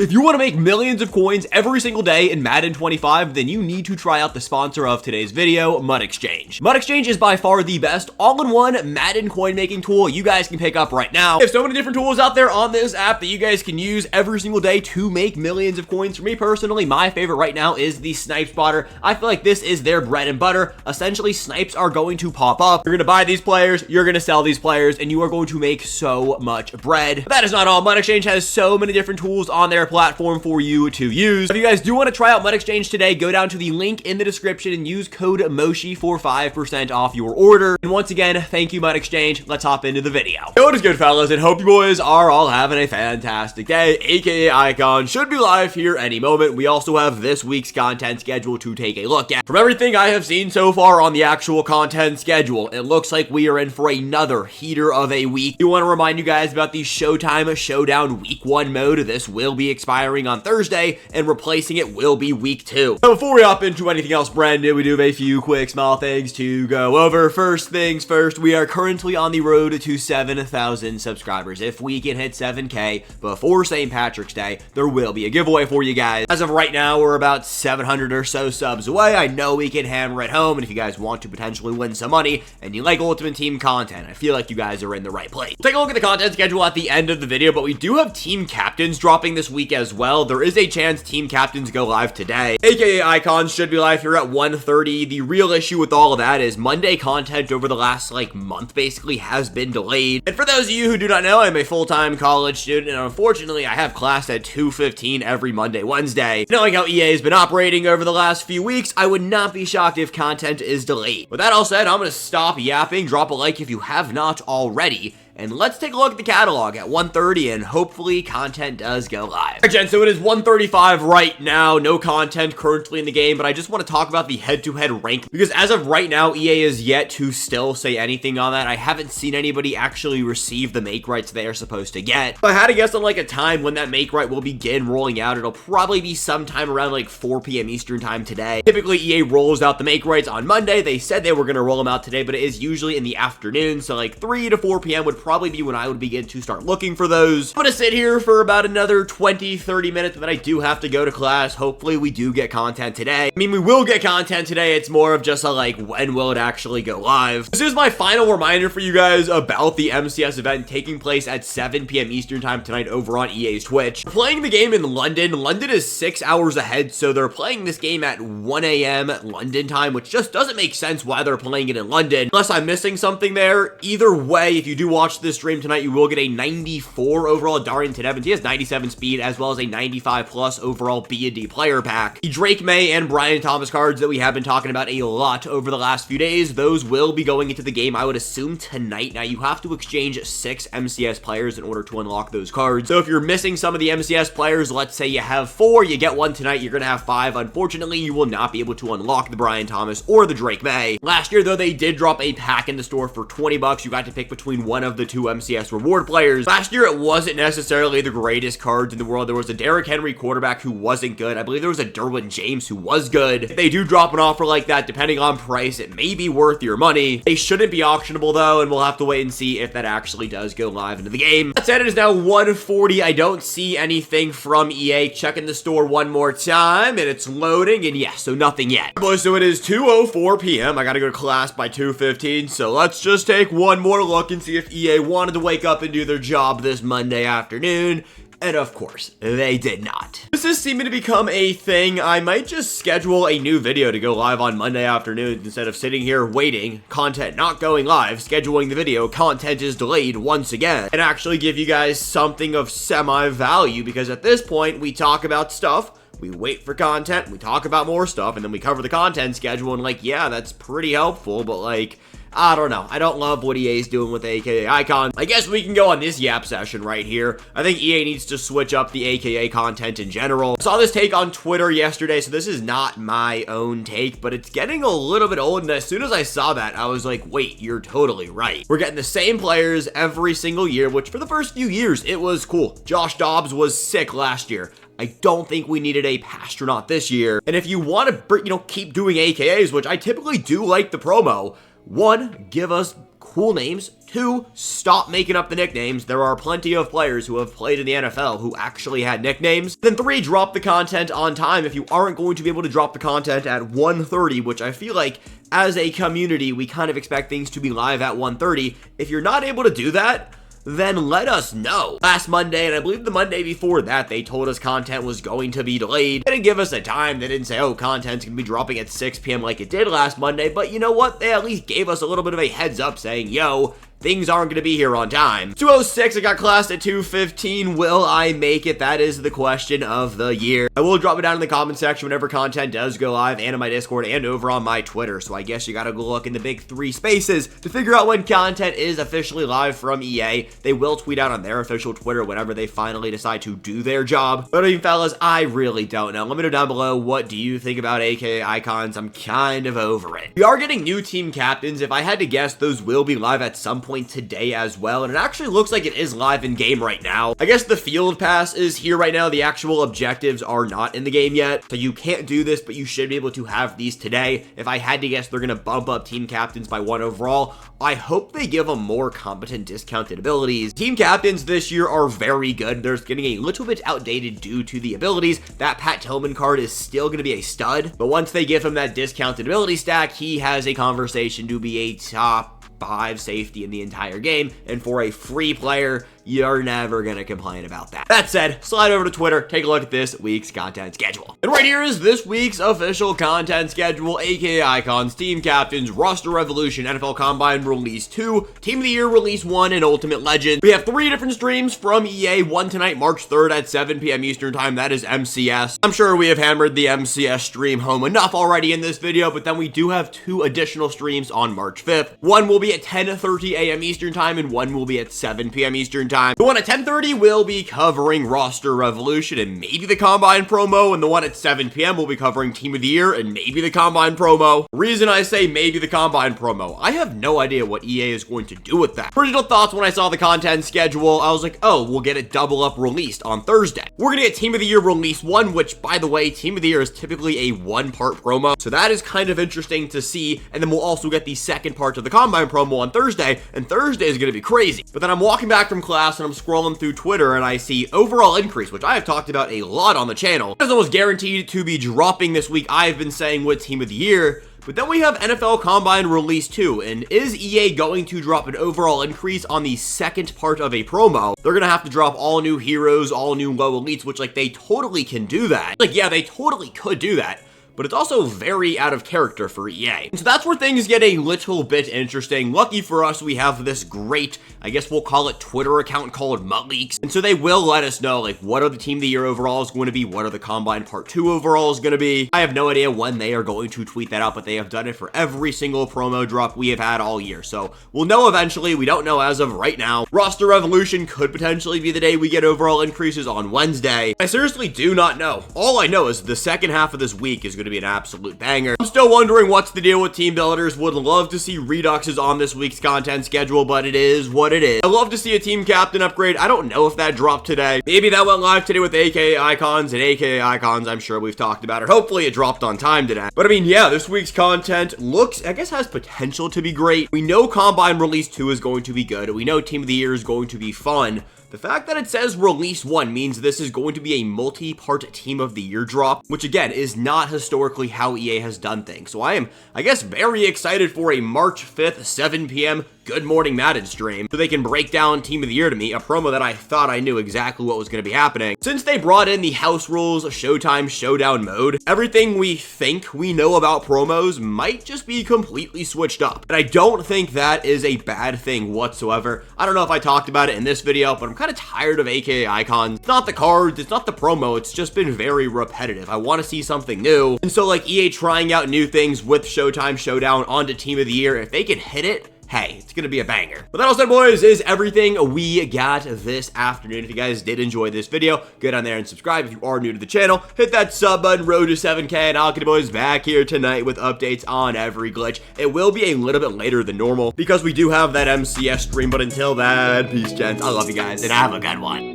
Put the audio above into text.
If you want to make millions of coins every single day in Madden 25, then you need to try out the sponsor of today's video, Mud Exchange. Mud Exchange is by far the best all-in-one Madden coin making tool you guys can pick up right now. There's so many different tools out there on this app that you guys can use every single day to make millions of coins. For me personally, my favorite right now is the Snipe Spotter. I feel like this is their bread and butter. Essentially, snipes are going to pop up. You're going to buy these players, you're going to sell these players, and you are going to make so much bread. But that is not all. Mud Exchange has so many different tools on their platform for you to use. If you guys do want to try out Mud Exchange today, go down to the link in the description and use code MOSHI for 5% off your order. And once again, thank you, Mud Exchange. Let's hop into the video. Hey, what is good, fellas? And hope you boys are all having a fantastic day. AKA Icon should be live here any moment. We also have this week's content schedule to take a look at. From everything I have seen so far on the actual content schedule, it looks like we are in for another heater of a week. I want to remind you guys about the Showtime Showdown Week 1 mode. This will be expiring on Thursday, and replacing it will be week 2. So before we hop into anything else brand new, we do have a few quick small things to go over. First things first, we are currently on the road to 7,000 subscribers. If we can hit 7K before St. Patrick's Day, there will be a giveaway for you guys. As of right now, we're about 700 or so subs away. I know we can hammer it home, and if you guys want to potentially win some money and you like Ultimate Team content, I feel like you guys are in the right place. Take a look at the content schedule at the end of the video, but we do have team captains dropping this week as well. There is a chance team captains go live today. AKA Icons should be live here at 1:30. The real issue with all of that is Monday content over the last month basically has been delayed. And for those of you who do not know, I'm a full-time college student, and unfortunately I have class at 2:15 every Monday, Wednesday. Knowing how EA has been operating over the last few weeks, I would not be shocked if content is delayed. With that all said, I'm going to stop yapping. Drop a like if you have not already. And let's take a look at the catalog at 1:30, and hopefully content does go live. Alright, gents, so it is 1:35 right now. No content currently in the game, but I just want to talk about the head-to-head rank, because as of right now, EA is yet to still say anything on that. I haven't seen anybody actually receive the make rights they are supposed to get. If I had to guess on a time when that make right will begin rolling out, it'll probably be sometime around 4 p.m. Eastern time today. Typically, EA rolls out the make rights on Monday. They said they were going to roll them out today, but it is usually in the afternoon, so 3 to 4 p.m. would probably be when I would begin to start looking for those. I'm gonna sit here for about another 20-30 minutes, but then I do have to go to class. Hopefully we do get content today. I mean, we will get content today. It's more of just when will it actually go live. This is my final reminder for you guys about the MCS event taking place at 7 p.m. Eastern time tonight over on EA's Twitch. We're playing the game in London. London is 6 hours ahead, so they're playing this game at 1 a.m. London time, which just doesn't make sense why they're playing it in London, unless I'm missing something there. Either way, if you do watch this stream tonight, you will get a 94 overall Darrington Evans. He has 97 speed, as well as a 95 plus overall B&D player pack. The Drake May and Brian Thomas cards that we have been talking about a lot over the last few days, those will be going into the game, I would assume, tonight. Now, you have to exchange 6 MCS players in order to unlock those cards. So if you're missing some of the MCS players, let's say you have 4, you get 1 tonight, you're going to have 5. Unfortunately, you will not be able to unlock the Brian Thomas or the Drake May. Last year, though, they did drop a pack in the store for 20 bucks. You got to pick between one of the 2 MCS reward players. Last year, it wasn't necessarily the greatest cards in the world. There was a Derrick Henry quarterback who wasn't good. I believe there was a Derwin James who was good. If they do drop an offer like that, depending on price, it may be worth your money. They shouldn't be auctionable, though, and we'll have to wait and see if that actually does go live into the game. That said, it is now 1:40. I don't see anything from EA. Checking the store one more time, and it's loading, and yeah, so nothing yet. Boys, so it is 2:04 p.m. I gotta go to class by 2:15, so let's just take one more look and see if EA wanted to wake up and do their job this Monday afternoon. And of course, they did not. This is seeming to become a thing. I might just schedule a new video to go live on Monday afternoon instead of sitting here waiting, content not going live, scheduling the video, content is delayed once again, and actually give you guys something of semi-value, because at this point, we talk about stuff, we wait for content, we talk about more stuff, and then we cover the content schedule, and yeah, that's pretty helpful, but I don't know. I don't love what EA is doing with AKA Icon. I guess we can go on this yap session right here. I think EA needs to switch up the AKA content in general. I saw this take on Twitter yesterday, so this is not my own take, but it's getting a little bit old, and as soon as I saw that, I was like, wait, you're totally right. We're getting the same players every single year, which for the first few years, it was cool. Josh Dobbs was sick last year. I don't think we needed a Pastronaut this year. And if you want to, keep doing AKAs, which I typically do like the promo, one, give us cool names. 2, stop making up the nicknames. There are plenty of players who have played in the NFL who actually had nicknames. Then 3, drop the content on time. If you aren't going to be able to drop the content at 1:30, which I feel like as a community, we kind of expect things to be live at 1:30. If you're not able to do that, then let us know. Last Monday, and I believe the Monday before that, they told us content was going to be delayed. They didn't give us a time. They didn't say, oh, content's going to be dropping at 6 p.m. like it did last Monday. But you know what? They at least gave us a little bit of a heads up saying, yo, things aren't going to be here on time. 206, I got classed at 215. Will I make it? That is the question of the year. I will drop it down in the comment section whenever content does go live, and in my Discord and over on my Twitter. So I guess you got to go look in the big 3 spaces to figure out when content is officially live from EA. They will tweet out on their official Twitter whenever they finally decide to do their job. But I mean, fellas, I really don't know. Let me know down below, what do you think about AKA icons? I'm kind of over it. We are getting new team captains. If I had to guess, those will be live at some point today as well, and it actually looks like it is live in game right now. I guess the field pass is here right now. The actual objectives are not in the game yet, so you can't do this, but you should be able to have these today. If I had to guess, they're gonna bump up team captains by 1 overall. I hope they give them more competent discounted abilities. Team captains this year are very good. They're getting a little bit outdated due to the abilities. That Pat Tillman card is still gonna be a stud, but once they give him that discounted ability stack, he has a conversation to be a top 5 safety in the entire game, and for a free player, you're never gonna complain about that. That said, slide over to Twitter, take a look at this week's content schedule. And right here is this week's official content schedule, aka icons, team captains, roster revolution, NFL Combine Release 2, Team of the Year Release 1, and Ultimate Legend. We have 3 different streams from EA, one tonight, March 3rd at 7 p.m. Eastern time. That is MCS. I'm sure we have hammered the MCS stream home enough already in this video, but then we do have 2 additional streams on March 5th. One will be at 10:30 a.m. Eastern time, and one will be at 7 p.m. Eastern time. The one at 10:30 will be covering roster revolution and maybe the Combine promo, and the one at 7 p.m. will be covering Team of the Year and maybe the Combine promo. Reason I say maybe the Combine promo, I have no idea what EA is going to do with that. Original thoughts when I saw the content schedule, I was like, oh, we'll get it double up released on Thursday. We're gonna get Team of the Year Release 1, which, by the way, Team of the Year is typically a 1-part promo, so that is kind of interesting to see, and then we'll also get the second part of the Combine promo on Thursday, and Thursday is gonna be crazy. But then I'm walking back from class and I'm scrolling through Twitter and I see overall increase, which I have talked about a lot on the channel. It's almost guaranteed to be dropping this week. I've been saying with Team of the Year, but then we have NFL Combine Release 2, and is EA going to drop an overall increase on the second part of a promo? They're gonna have to drop all new heroes, all new low elites, which, like, they totally can do that. Like, yeah, they totally could do that, but it's also very out of character for EA. And so that's where things get a little bit interesting. Lucky for us, we have this great, I guess we'll call it, Twitter account called MutLeaks. And so they will let us know, like, what are the Team of the Year overalls going to be? What are the Combine Part 2 overalls going to be? I have no idea when they are going to tweet that out, but they have done it for every single promo drop we have had all year. So we'll know eventually. We don't know as of right now. Roster Revolution could potentially be the day we get overall increases on Wednesday. I seriously do not know. All I know is the second half of this week is going to be an absolute banger. I'm still wondering what's the deal with team builders. Would love to see reduxes on this week's content schedule, but it is what it is. I'd love to see a team captain upgrade. I don't know if that dropped today. Maybe that went live today with AKA icons, and AKA icons, I'm sure we've talked about it. Hopefully it dropped on time today. But I mean, yeah, this week's content looks, I guess, has potential to be great. We know Combine Release 2 is going to be good. We know Team of the Year is going to be fun. The fact that it says Release 1 means this is going to be a multi-part Team of the Year drop, which again is not historically how EA has done things. So I am, I guess, very excited for a March 5th, 7 p.m. Good Morning Madden stream, so they can break down Team of the Year to me, a promo that I thought I knew exactly what was going to be happening. Since they brought in the House Rules Showtime Showdown mode, everything we think we know about promos might just be completely switched up. And I don't think that is a bad thing whatsoever. I don't know if I talked about it in this video, but I'm kind of tired of AKA icons. It's not the cards, it's not the promo, it's just been very repetitive. I want to see something new. And so, like, EA trying out new things with Showtime Showdown onto Team of the Year, if they can hit it, hey, it's gonna be a banger. But that all said, boys, is everything we got this afternoon. If you guys did enjoy this video, go down there and subscribe. If you are new to the channel, hit that sub button, road to 7K, and I'll get you boys back here tonight with updates on every glitch. It will be a little bit later than normal because we do have that MCS stream, but until then, peace, gents. I love you guys, and have a good one.